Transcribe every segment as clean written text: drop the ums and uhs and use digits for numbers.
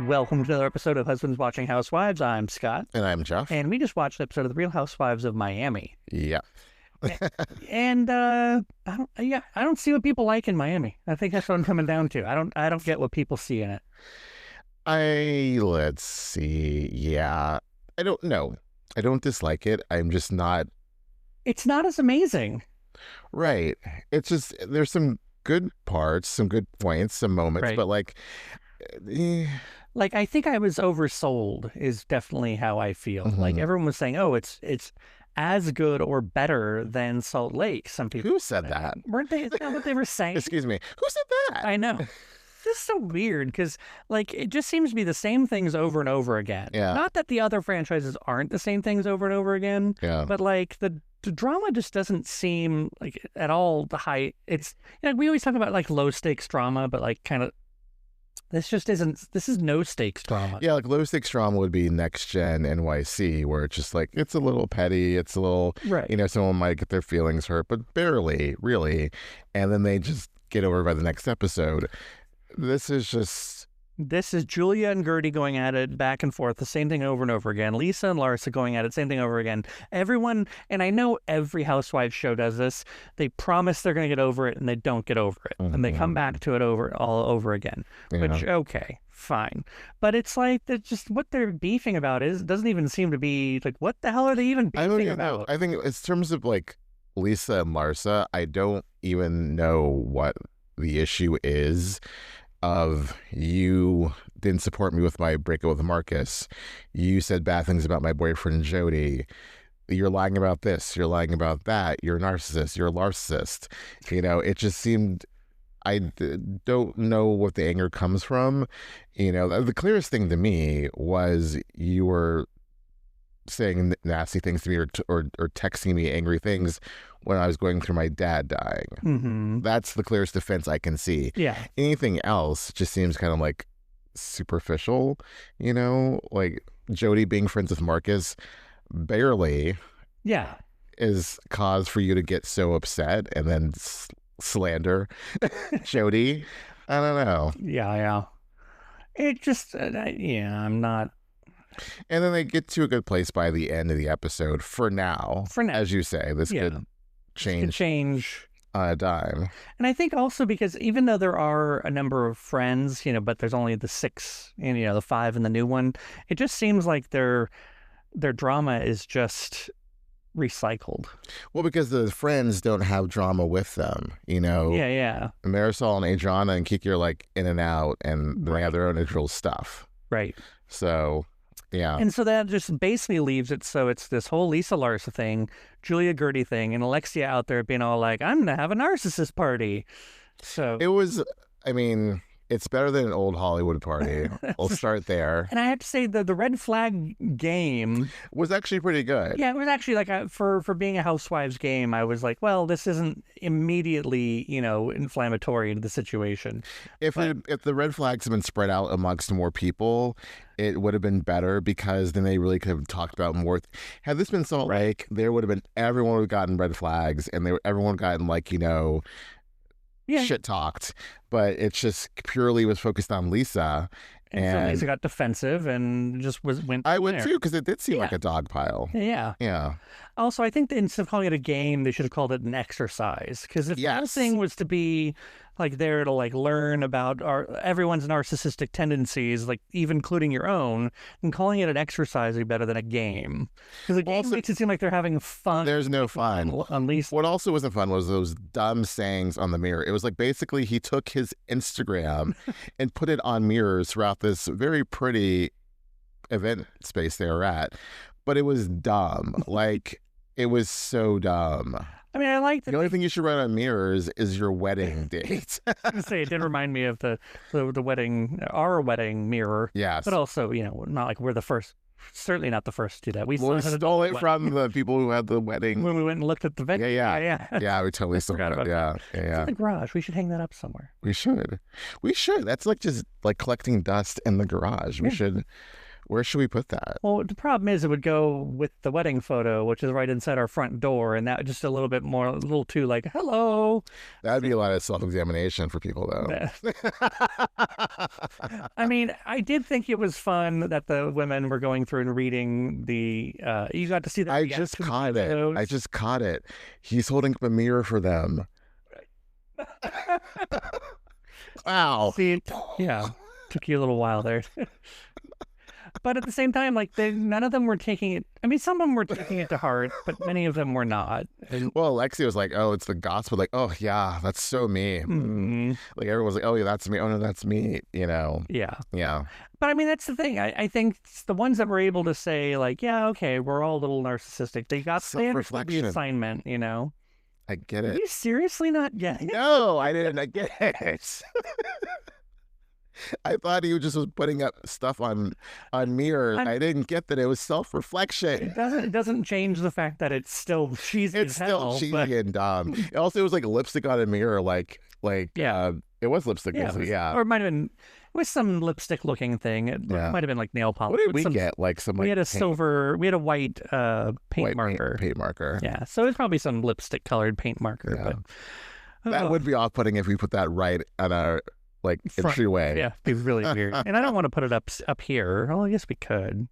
Welcome to another episode of Husbands Watching Housewives. I'm Scott. And I'm Jeff. And we just watched an episode of the Real Housewives of Miami. Yeah. And I don't see what people like in Miami. I think that's what I'm coming down to. I don't get what people see in it. Let's see. Yeah. I don't know. I don't dislike it. I'm just not. It's not as amazing. Right. It's just, there's some good parts, some good points, some moments, Right. but like, Like, I think I was oversold is definitely how I feel. Like, everyone was saying, oh, it's as good or better than Salt Lake. Some people. who said that? Weren't they? Is that what they were saying? Excuse me. Who said that? I know. This is so weird because, like, it just seems to be the same things over and over again. Yeah. Not that the other franchises aren't the same things over and over again, Yeah. but, like, the drama just doesn't seem, like, at all the high. It's, we always talk about, like, low-stakes drama, but, like, kind of, this is no-stakes drama. Yeah, like low stakes drama would be Next Gen NYC, where it's just like, it's a little petty, it's a little, Right. someone might get their feelings hurt, but barely, really. And then they just get over by the next episode. This is Julia and Guerdy going at it back and forth, the same thing over and over again. Lisa and Larsa going at it, same thing over again. Everyone, and I know every Housewives show does this, they promise they're going to get over it and they don't get over it. And they come back to it all over again. Which, okay, fine. But it's like, just what they're beefing about doesn't even seem to be, like, what the hell are they even I don't beefing even know. about? I think in terms of like Lisa and Larsa, I don't even know what the issue is of you didn't support me with my breakup with Marcus. You said bad things about my boyfriend Jody. You're lying about this. You're lying about that. You're a narcissist. You're a Larsassist. It just seemed, don't know what the anger comes from. The clearest thing to me was you were saying nasty things to me or texting me angry things when I was going through my dad dying. Mm-hmm. That's the clearest defense I can see. Yeah. Anything else just seems kind of like superficial, like Jody being friends with Marcus barely Yeah. is cause for you to get so upset and then slander Jody. I don't know. Yeah. It just, I'm not. And then they get to a good place by the end of the episode for now. As you say, this could change on a dime. And I think also because even though there are a number of friends, but there's only the 6 and, the 5 and the new one, it just seems like their drama is just recycled. Well, because the friends don't have drama with them, Yeah. Marisol and Adriana and Kiki are like in and out, and they have their own individual stuff. Right. So, yeah. And so that just basically leaves it so it's this whole Lisa Larsa thing, Julia Guerdy thing, and Alexia out there being all like, I'm going to have a narcissist party. So it was, it's better than an old Hollywood party. We'll start there. And I have to say the red flag game was actually pretty good. Yeah, it was actually like for being a Housewives game, I was like, well, this isn't immediately, inflammatory to the situation. If the red flags had been spread out amongst more people, it would have been better because then they really could have talked about more. Had this been Salt Lake, there would have been, everyone would have gotten red flags and everyone would have gotten shit talked, but it's just purely was focused on Lisa. And so Lisa got defensive and just went. I went too because it did seem like a dog pile. Yeah. Also, I think that instead of calling it a game, they should have called it an exercise. Because if the whole thing was to be like there to like learn about everyone's narcissistic tendencies, like even including your own, then calling it an exercise would be better than a game. Because a game makes it seem like they're having fun. There's no fun. On Lisa. What also wasn't fun was those dumb sayings on the mirror. It was like basically he took his Instagram and put it on mirrors throughout this very pretty event space they were at, but it was dumb. Like, it was so dumb. I mean, I like the only thing you should write on mirrors is your wedding date. I was going to say, it did remind me of the wedding, our wedding mirror. Yes. But also, not like we're the first, certainly not the first to do that. We stole it from the people who had the wedding. When we went and looked at the venue. Yeah, we totally stole it. Yeah. It's in the garage. We should hang that up somewhere. We should. That's like just like collecting dust in the garage. We Where should we put that? Well, the problem is it would go with the wedding photo, which is right inside our front door, and that just a little bit more, a little too like, hello. That'd be a lot of self-examination for people, though. I mean, I did think it was fun that the women were going through and reading the. You got to see that. I just caught it. He's holding up a mirror for them. Wow. See, yeah, took you a little while there. But at the same time, like none of them were taking it. I mean, some of them were taking it to heart, but many of them were not. And, well, Alexia was like, "Oh, it's the gospel." Like, "Oh, yeah, that's so me." mm-hmm. Like everyone's like, "Oh, yeah, that's me." Oh no, that's me. You know? Yeah. Yeah. But I mean, that's the thing. I think it's the ones that were able to say, like, yeah, okay, we're all a little narcissistic. They understood the assignment, you know. I get it. Are you seriously not getting it? No, I didn't. I get it. I thought he just was putting up stuff on mirrors. I didn't get that it was self-reflection. It doesn't change the fact that it's still cheesy. It's still cheesy and dumb. Also, it was like lipstick on a mirror. Like yeah, it was lipstick. Yeah, or it might have been. It was some lipstick looking thing. It might have been like nail polish. What did we get? Like some. We had a white paint marker. Paint marker. Yeah, so it's probably some lipstick colored paint marker. Yeah. But that would be off-putting if we put that right on our entryway. Yeah, it'd be really weird. And I don't want to put it up here. Well, I guess we could.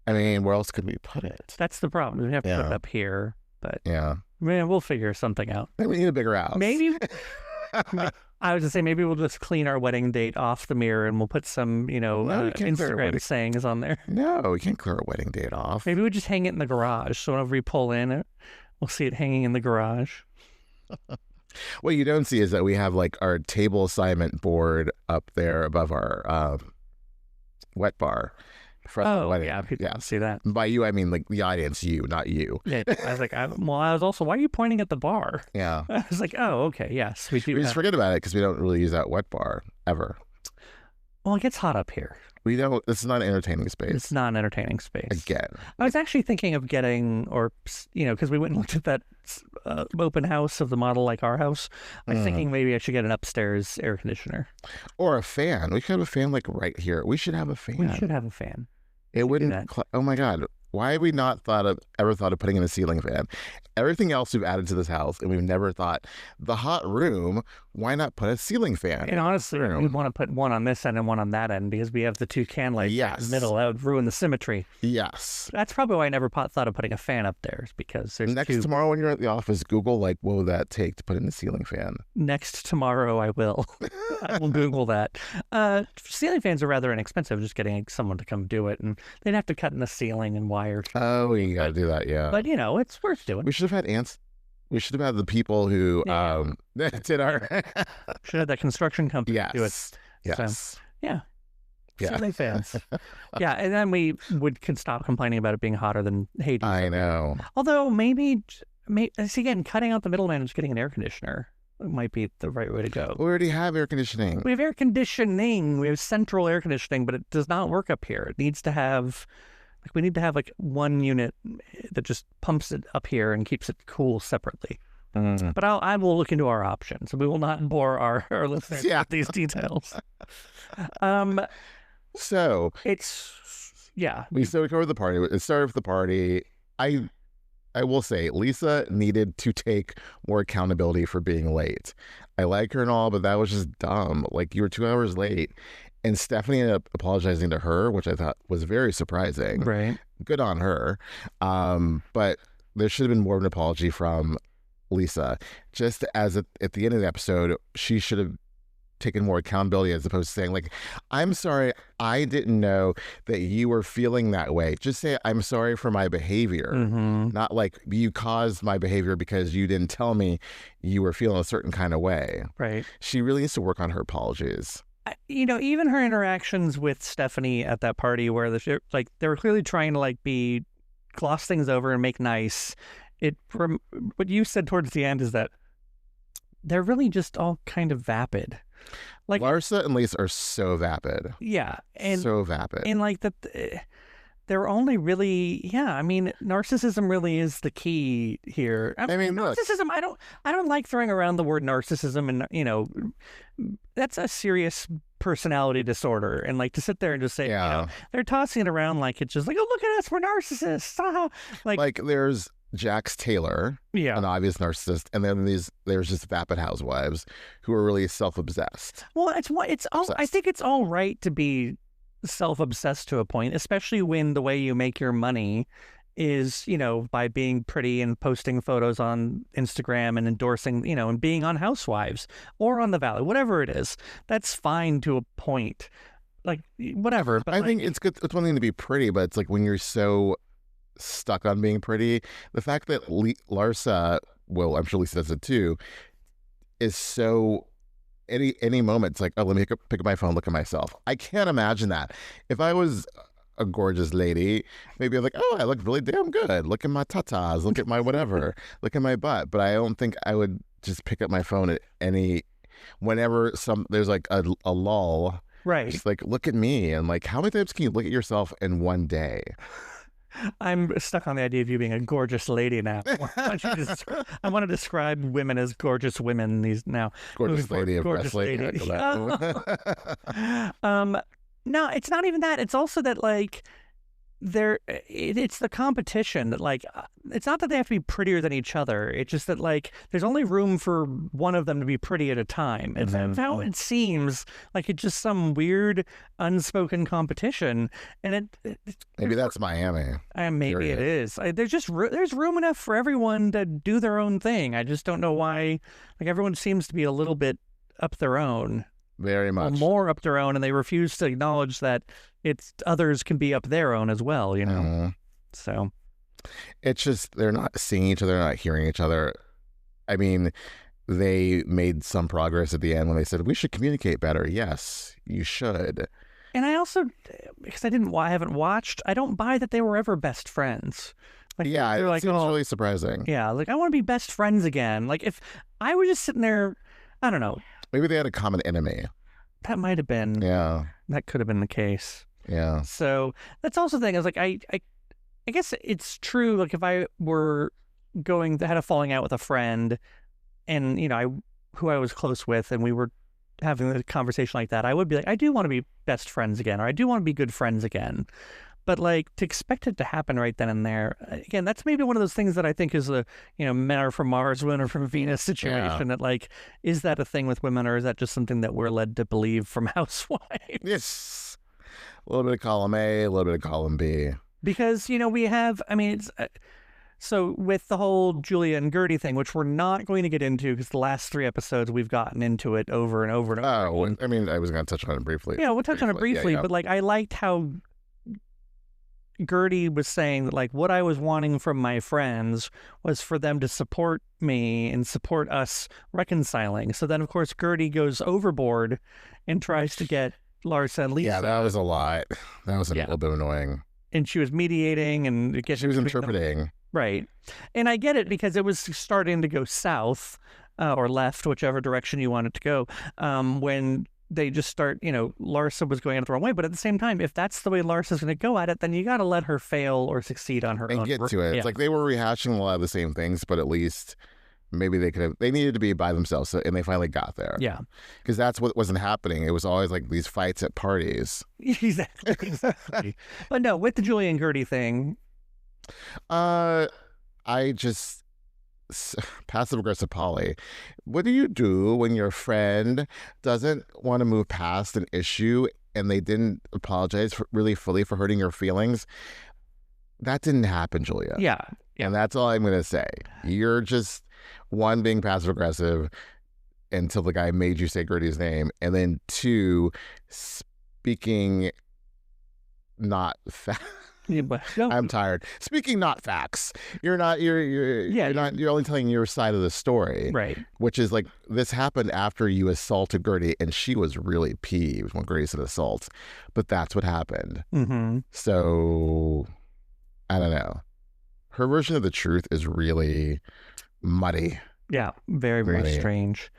I mean, where else could we put it? That's the problem. We have to put it up here. But man, we'll figure something out. Maybe we need a bigger house. Maybe. I was to say maybe we'll just clean our wedding date off the mirror and we'll put some, Instagram sayings on there. No, we can't clear a wedding date off. Maybe we'll just hang it in the garage. So whenever we pull in, we'll see it hanging in the garage. What you don't see is that we have like our table assignment board up there above our wet bar. Yeah, people can see that. By you, I mean like the audience, you, not you. Yeah, I was like, I was also, why are you pointing at the bar? Yeah. I was like, oh, okay, yes, we do. We just forget about it because we don't really use that wet bar ever. Well, it gets hot up here. We don't. This is not an entertaining space. It's not an entertaining space. Again. I was actually thinking of getting, because we went and looked at that open house of the model like our house. I was thinking maybe I should get an upstairs air conditioner. Or a fan. We could have a fan like right here. We should have a fan. We should have a fan. It wouldn't. Oh my God. Why have we not ever thought of putting in a ceiling fan? Everything else we've added to this house, and we've never thought, the hot room, why not put a ceiling fan? And honestly, we'd want to put one on this end and one on that end because we have the two can lights in the middle. That would ruin the symmetry. Yes. That's probably why I never thought of putting a fan up there, because there's tomorrow when you're at the office, Google, like, what would that take to put in a ceiling fan? Next tomorrow, I will. I will Google that. Ceiling fans are rather inexpensive, just getting someone to come do it, and they'd have to cut in the ceiling and wire. Oh, you got to do that, yeah. But, it's worth doing. We should have had ants. We should have had the people who did our... should have that construction company do it. Yes. So, yeah. Ceiling fans. Yeah, and then we can stop complaining about it being hotter than Hades. I know. Although maybe again, cutting out the middleman and just getting an air conditioner might be the right way to go. We already have air conditioning. We have air conditioning. We have central air conditioning, but it does not work up here. It needs to have... we need to have one unit that just pumps it up here and keeps it cool separately. But I will look into our options. We will not bore our listeners with these details. So it's we covered the party. It started with the party. I will say Lisa needed to take more accountability for being late. I like her and all, but that was just dumb. Like, you were 2 hours late. And Stephanie ended up apologizing to her, which I thought was very surprising. Right. Good on her. But there should have been more of an apology from Lisa. Just as at the end of the episode, she should have taken more accountability as opposed to saying, like, I'm sorry, I didn't know that you were feeling that way. Just say, I'm sorry for my behavior. Not like, you caused my behavior because you didn't tell me you were feeling a certain kind of way. Right. She really needs to work on her apologies. Even her interactions with Stephanie at that party where they were clearly trying to gloss things over and make nice. What you said towards the end is that they're really just all kind of vapid. Like Larsa and Lisa are so vapid. Yeah. And so vapid. And they're only really, narcissism really is the key here. Narcissism, I don't like throwing around the word narcissism, and, that's a serious personality disorder, and like to sit there and just say, you know, they're tossing it around like it's just like, oh, look at us, we're narcissists. Like there's Jax Taylor, yeah, an obvious narcissist, and then there's just vapid housewives who are really self-obsessed. Well, I think it's all right to be self-obsessed to a point, especially when the way you make your money is, you know, by being pretty and posting photos on Instagram and endorsing, you know, and being on Housewives or on The Valley, whatever it is. That's fine to a point, like whatever. But I think it's good. It's one thing to be pretty, but it's like when you're so stuck on being pretty, the fact that Larsa, well, I'm sure Lisa does it too, is so any moment it's like, oh, let me pick up my phone, look at myself. I can't imagine that. If I was a gorgeous lady, maybe I'm like, oh, I look really damn good. Look at my tatas, look at my whatever, look at my butt. But I don't think I would just pick up my phone at whenever there's like a lull. Right. Just like, look at me. And like, how many times can you look at yourself in one day? I'm stuck on the idea of you being a gorgeous lady now. I want to describe women as gorgeous women now. Gorgeous lady of gorgeous wrestling. Lady. No, it's not even that. It's also that like it's the competition that like it's not that they have to be prettier than each other. It's just that like there's only room for one of them to be pretty at a time. It's how it seems like it's just some weird unspoken competition. And maybe that's Miami. Maybe it is. There's room enough for everyone to do their own thing. I just don't know why. Like everyone seems to be a little bit up their own. Very much. More up their own, and they refuse to acknowledge that others can be up their own as well, you know? So it's just, they're not seeing each other, they're not hearing each other. I mean, they made some progress at the end when they said, we should communicate better. Yes, you should. And I also, because I haven't watched, I don't buy that they were ever best friends. Like, yeah, they're like, seems really surprising. Yeah, like, I want to be best friends again. Like, if I were just sitting there, I don't know. Maybe they had a common enemy. That might have been. Yeah. That could have been the case. Yeah. So that's also the thing. I was like, I guess it's true. Like if I were had a falling out with a friend, and you know, who I was close with, and we were having a conversation like that, I would be like, I do want to be best friends again, or I do want to be good friends again. But like to expect it to happen right then and there, again, that's maybe one of those things that I think is men are from Mars, women are from Venus situation. Yeah. That like, is that a thing with women, or is that just something that we're led to believe from Housewives? Yes, a little bit of column A, a little bit of column B. Because we have, I mean, it's so with the whole Julia and Guerdy thing, which we're not going to get into because the last 3 episodes we've gotten into it over and over and over. Oh, I mean, I was going to touch on it briefly. Yeah, we'll touch on it briefly, but like I liked how Guerdy was saying that like what I was wanting from my friends was for them to support me and support us reconciling. So then of course Guerdy goes overboard and tries to get Larsa and Lisa. Yeah, that was a lot. That was a little bit annoying. And she was mediating and she was interpreting. Right. And I get it because it was starting to go south or left, whichever direction you want it to go, when they just start, Larsa was going out the wrong way. But at the same time, if that's the way Larsa's going to go at it, then you got to let her fail or succeed on her own. And get to it. Yeah. It's like they were rehashing a lot of the same things, but at least maybe they needed to be by themselves. And they finally got there. Yeah. Because that's what wasn't happening. It was always like these fights at parties. Exactly. But no, with the Julia and Guerdy thing. I just... passive-aggressive Polly. What do you do when your friend doesn't want to move past an issue and they didn't apologize really fully for hurting your feelings? That didn't happen, Julia. Yeah. And that's all I'm going to say. You're just, one, being passive-aggressive until the guy made you say Guerdy's name, and then 2, speaking not Yeah, but no. I'm tired. Speaking not facts. You're only telling your side of the story. Right. Which is like, this happened after you assaulted Guerdy, and she was really peeved when Guerdy said assault. But that's what happened. Mm-hmm. So, I don't know. Her version of the truth is really muddy. Yeah, very, very strange.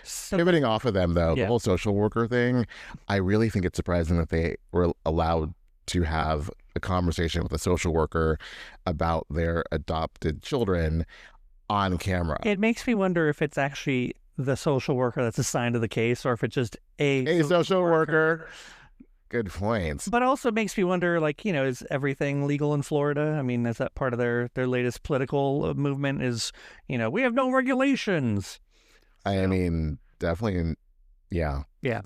So, pivoting off of them, though, the whole social worker thing, I really think it's surprising that they were allowed to have a conversation with a social worker about their adopted children on camera. It makes me wonder if it's actually the social worker that's assigned to the case, or if it's just A social worker. Good points. But also it makes me wonder, like, is everything legal in Florida? I mean, is that part of their latest political movement is, we have no regulations. I mean, definitely, yeah. Yeah.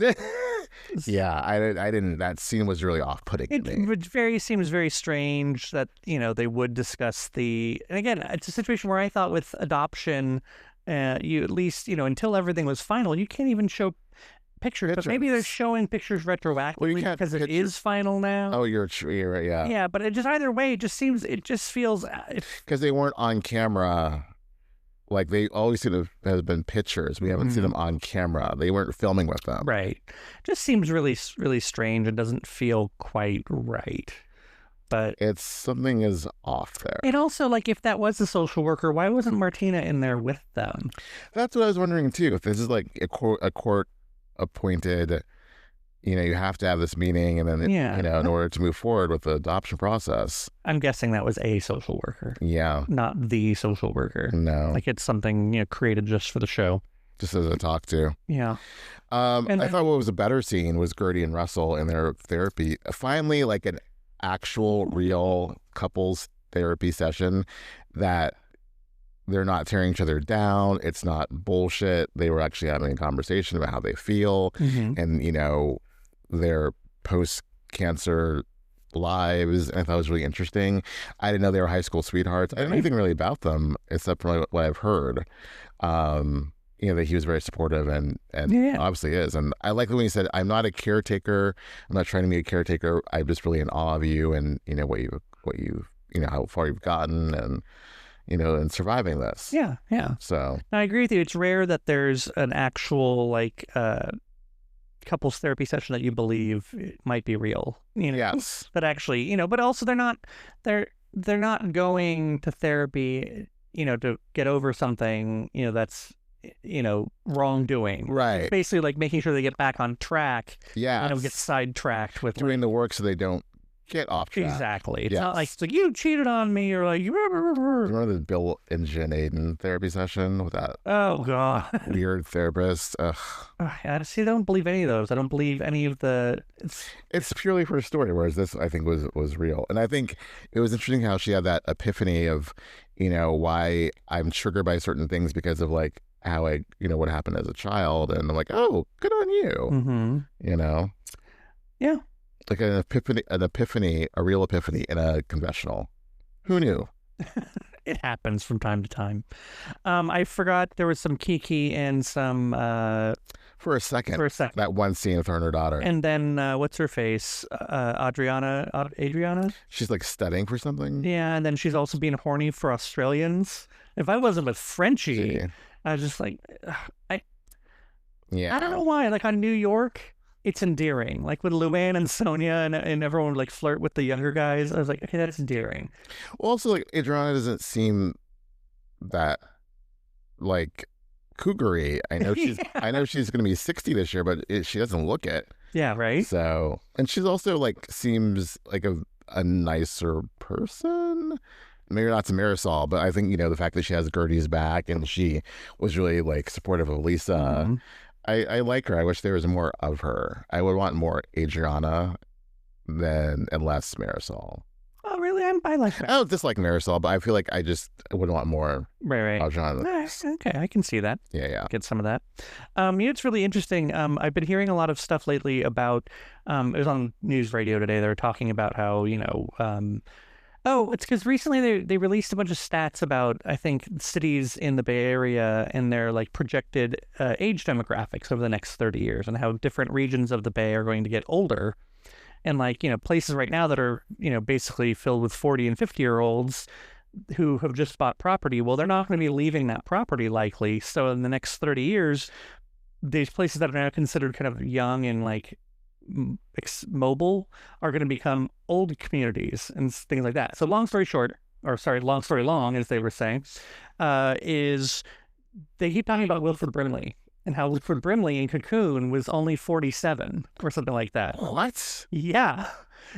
Yeah, I didn't, that scene was really off-putting to me. It seems very strange that, they would discuss and again, it's a situation where I thought with adoption, you at least, until everything was final, you can't even show pictures. But maybe they're showing pictures retroactively because it is final now. Oh, you're right, yeah. Yeah, but it just either way, it just feels... Because they weren't on camera. Like, they always have been pictures. We haven't seen them on camera. They weren't filming with them. Right. Just seems really, really strange and doesn't feel quite right. But something is off there. And also, like, if that was the social worker, why wasn't Martina in there with them? That's what I was wondering, too. If this is like a court appointed, you have to have this meeting, and then in order to move forward with the adoption process. I'm guessing that was a social worker. Yeah. Not the social worker. No. Like, it's something, created just for the show. Just as a talk to. Yeah. I thought what was a better scene was Guerdy and Russell in their therapy. Finally, like an actual real couples therapy session that they're not tearing each other down. It's not bullshit. They were actually having a conversation about how they feel and, their post-cancer lives. And I thought it was really interesting. I didn't know they were high school sweethearts. I didn't know anything really about them except for what I've heard. That he was very supportive and obviously is. And I like the way he said, I'm not a caretaker. I'm not trying to be a caretaker. I'm just really in awe of you and, what you how far you've gotten and, and surviving this. Yeah. Yeah. So I agree with you. It's rare that there's an actual, like, couples therapy session that you believe might be real. Yes. But actually, but also they're not going to therapy, to get over something, that's, wrongdoing. Right. It's basically like making sure they get back on track. Yeah. Get sidetracked with doing the work so they don't get off track. Exactly. It's not like, you cheated on me, or like, you remember the Bill and Jen Aiden therapy session with that? Oh, God. Weird therapist. Ugh. I don't believe any of those. I don't believe any of the... It's purely for a story, whereas this, I think, was real. And I think it was interesting how she had that epiphany of, why I'm triggered by certain things because of, like, how I, what happened as a child. And I'm like, oh, good on you. Yeah. Like an epiphany, a real epiphany in a confessional. Who knew? It happens from time to time. I forgot there was some Kiki and some... For a second. That one scene with her and her daughter. And then, what's her face? Adriana? She's like studying for something? Yeah, and then she's also being horny for Australians. If I wasn't with Frenchie, I was just like... I don't know why. Like, on New York... It's endearing. Like with Luann and Sonia and everyone would like flirt with the younger guys. I was like, okay, that's endearing. Well, also, like, Adriana doesn't seem that, like, cougary. I know she's going to be 60 this year, but she doesn't look it. Yeah, right? So, and she's also, like, seems like a nicer person. Maybe not to Marisol, but I think, the fact that she has Guerdy's back and she was really, like, supportive of Lisa. Mm-hmm. I like her. I wish there was more of her. I would want more Adriana and less Marisol. Oh, really? I like her. I don't dislike Marisol, but I feel like I would want more Adriana. Okay, I can see that. Yeah. Get some of that. It's really interesting. I've been hearing a lot of stuff lately about, it was on news radio today. They were talking about how, it's because recently they released a bunch of stats about, I think, cities in the Bay Area and their, like, projected age demographics over the next 30 years and how different regions of the Bay are going to get older. And, like, places right now that are, basically filled with 40 and 50-year-olds who have just bought property, well, they're not going to be leaving that property likely. So in the next 30 years, these places that are now considered kind of young and, like, mobile are going to become old communities and things like that. So long story long, as they were saying, is they keep talking about Wilford Brimley and how Wilford Brimley in Cocoon was only 47 or something like that. What? Yeah.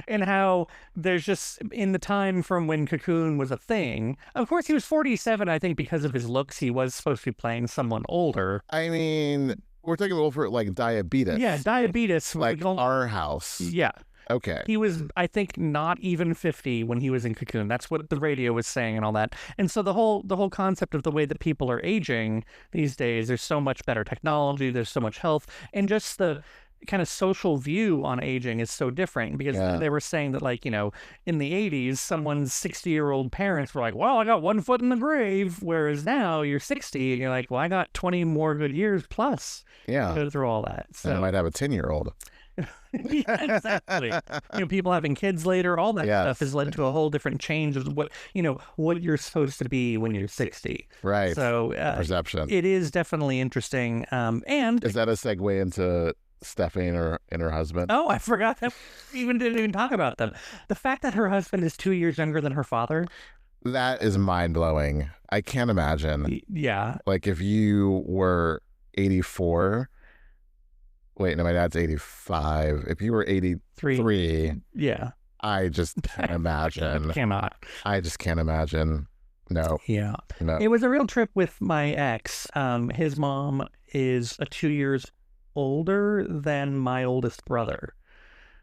and how there's just in the time from when Cocoon was a thing. Of course, he was 47. I think because of his looks, he was supposed to be playing someone older. I mean, we're talking over like diabetes. Yeah, diabetes. Like our house. Yeah. Okay. He was, I think, not even 50 when he was in Cocoon. That's what the radio was saying and all that. And so the whole concept of the way that people are aging these days, there's so much better technology, there's so much health, and just the kind of social view on aging is so different because they were saying that, like, you know, in the 80s, someone's 60-year-old parents were like, well, I got one foot in the grave. Whereas now you're 60 and you're like, well, I got 20 more good years plus. Yeah. To go through all that. So and I might have a 10-year-old. Yeah, exactly. You know, people having kids later, all that stuff has led to a whole different change of what, you know, what you're supposed to be when you're 60. Right. So perception. It is definitely interesting. And is that a segue into Stephanie and her husband? Oh, I forgot that we didn't even talk about them. The fact that her husband is 2 years younger than her father. That is mind-blowing. I can't imagine. Yeah. Like if you were 84. Wait, no, my dad's 85. If you were 83, yeah, I just can't imagine. I just can't imagine. No. Yeah. No. It was a real trip with my ex. His mom is 2 years older than my oldest brother.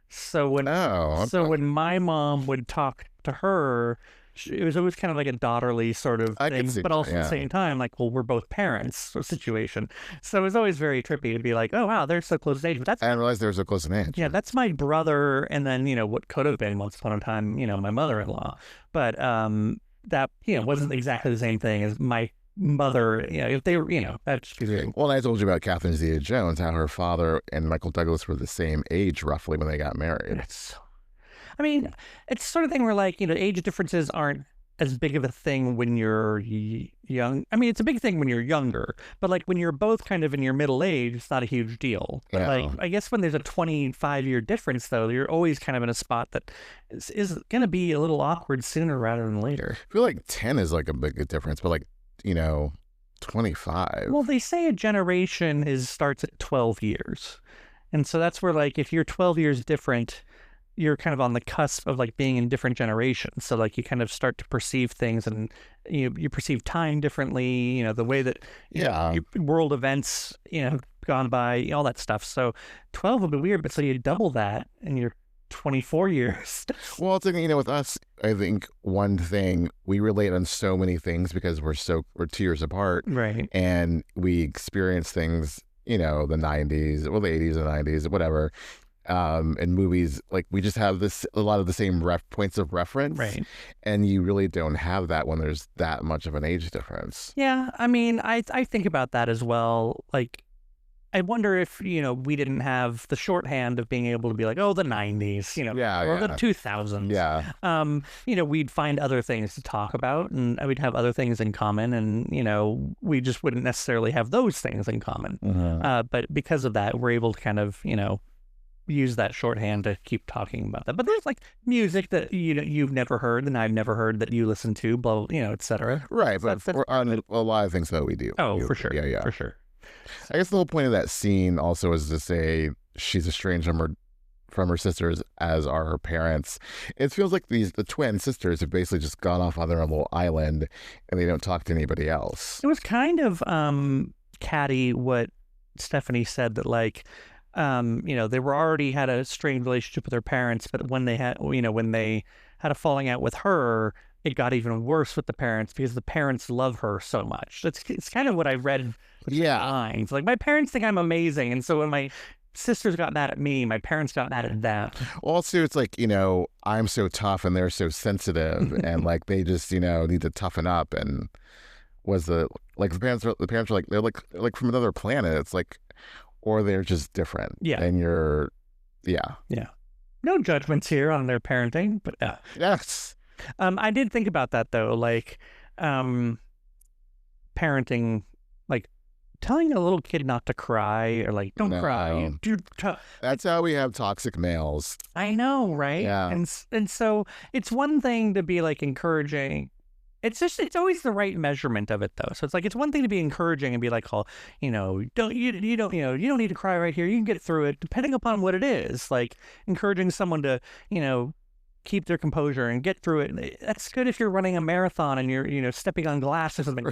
So when when my mom would talk to her, it was always kind of like a daughterly sort of thing, but also at the same time, like, well, we're both parents sort of situation. So it was always very trippy to be like, oh, wow, they're so close in age. But that's, I didn't realize they were so close in age. Yeah, that's my brother. And then, you know, what could have been once upon a time, you know, my mother-in-law. But that, you know, wasn't exactly the same thing as my mother. You know, if they were, you know, that'd just be weird. Well, I told you about Catherine Zeta-Jones, how her father and Michael Douglas were the same age roughly when they got married. I mean, it's sort of thing where, like, you know, age differences aren't as big of a thing when you're young. I mean, it's a big thing when you're younger, but like when you're both kind of in your middle age, it's not a huge deal. Yeah. Like, I guess when there's a 25-year difference, though, you're always kind of in a spot that is going to be a little awkward sooner rather than later. I feel like 10 is like a big difference, but like, you know, 25. Well, they say a generation starts at 12 years. And so that's where, like, if you're 12 years different, you're kind of on the cusp of like being in different generations. So like you kind of start to perceive things and you perceive time differently, you know, the way that world events, you know, gone by, all that stuff. So 12 would be weird, but so you double that and you're 24 years. Well, it's like, you know, with us, I think one thing, we relate on so many things because we're 2 years apart. Right. And we experience things, you know, the 90s, well, the 80s and 90s, whatever. In movies, like we just have a lot of the same points of reference, right? And you really don't have that when there's that much of an age difference. Yeah, I mean, I think about that as well. Like, I wonder if, you know, we didn't have the shorthand of being able to be like, oh, the 90s, you know, or the 2000s. Yeah. You know, we'd find other things to talk about and we'd have other things in common and, you know, we just wouldn't necessarily have those things in common. Mm-hmm. But because of that, we're able to kind of, you know, use that shorthand to keep talking about that. But there's like music that, you know, you've never heard and I've never heard that you listen to, blah, you know, etc. Right. But on a lot of things that we do. Oh, for sure. Yeah. For sure. I guess the whole point of that scene also is to say she's estranged from her sisters, as are her parents. It feels like the twin sisters have basically just gone off on their own little island and they don't talk to anybody else. It was kind of catty what Stephanie said, that like, you know, they were already had a strained relationship with their parents, but when they had a falling out with her, it got even worse with the parents because the parents love her so much. It's kind of what I read. Lines like, my parents think I'm amazing, and so when my sisters got mad at me, my parents got mad at them. Also, it's like, you know, I'm so tough and they're so sensitive, and like they just, you know, need to toughen up. And the parents are like they're like from another planet. It's like, or they're just different. Yeah. And you're, no judgments here on their parenting, but yes. I did think about that though, like parenting, like telling a little kid not to cry or like don't cry. That's how we have toxic males. I know, right? Yeah. And so it's one thing to be like encouraging it's always the right measurement of it though. So it's like, it's one thing to be encouraging and be like, oh, you don't need to cry right here. You can get through it, depending upon what it is. Like encouraging someone to, keep their composure and get through it. That's good if you're running a marathon and you're stepping on glass or something.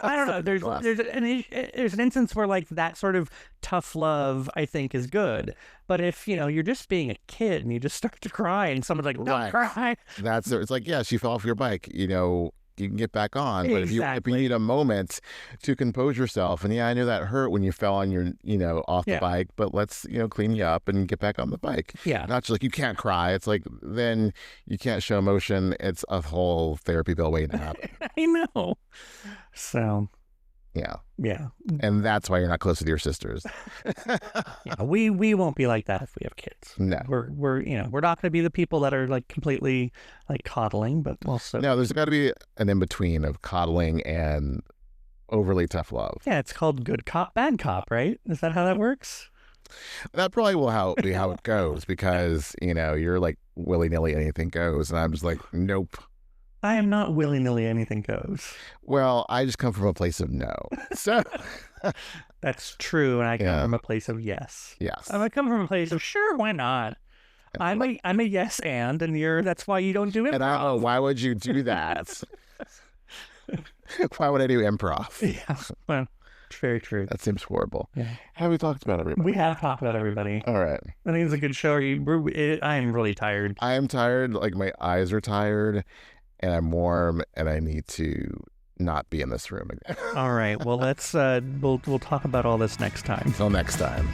I don't know. There's an instance where like that sort of tough love I think is good. But if you're just being a kid and you just start to cry and someone's like, don't cry. It's like, yeah, she fell off your bike. You can get back on. But if you need a moment to compose yourself, and I knew that hurt when you fell on your, off the bike, but let's, clean you up and get back on the bike. Yeah. Not just like you can't cry. It's like, then you can't show emotion. It's a whole therapy bill waiting to happen. I know. So. Yeah. Yeah. And that's why you're not close with your sisters. Yeah, we won't be like that if we have kids. No. We're not going to be the people that are like completely like coddling, but also. No, there's got to be an in-between of coddling and overly tough love. Yeah, it's called good cop, bad cop, right? Is that how that works? That probably will be how it goes, because, you're like willy-nilly anything goes. And I'm just like, nope. I am not willy-nilly anything goes. Well, I just come from a place of no. So that's true, and I come from a place of yes. Yes. I come from a place of sure, why not? I'm a yes and that's why you don't do improv. And I don't know, why would you do that? Why would I do improv? Yeah, well, it's very true. That seems horrible. Yeah. Have we talked about everybody? We have talked about everybody. All right. I think it's a good show. I am really tired. I am tired. Like my eyes are tired. And I'm warm, and I need to not be in this room again. All right. Well, let's we'll talk about all this next time. Until next time.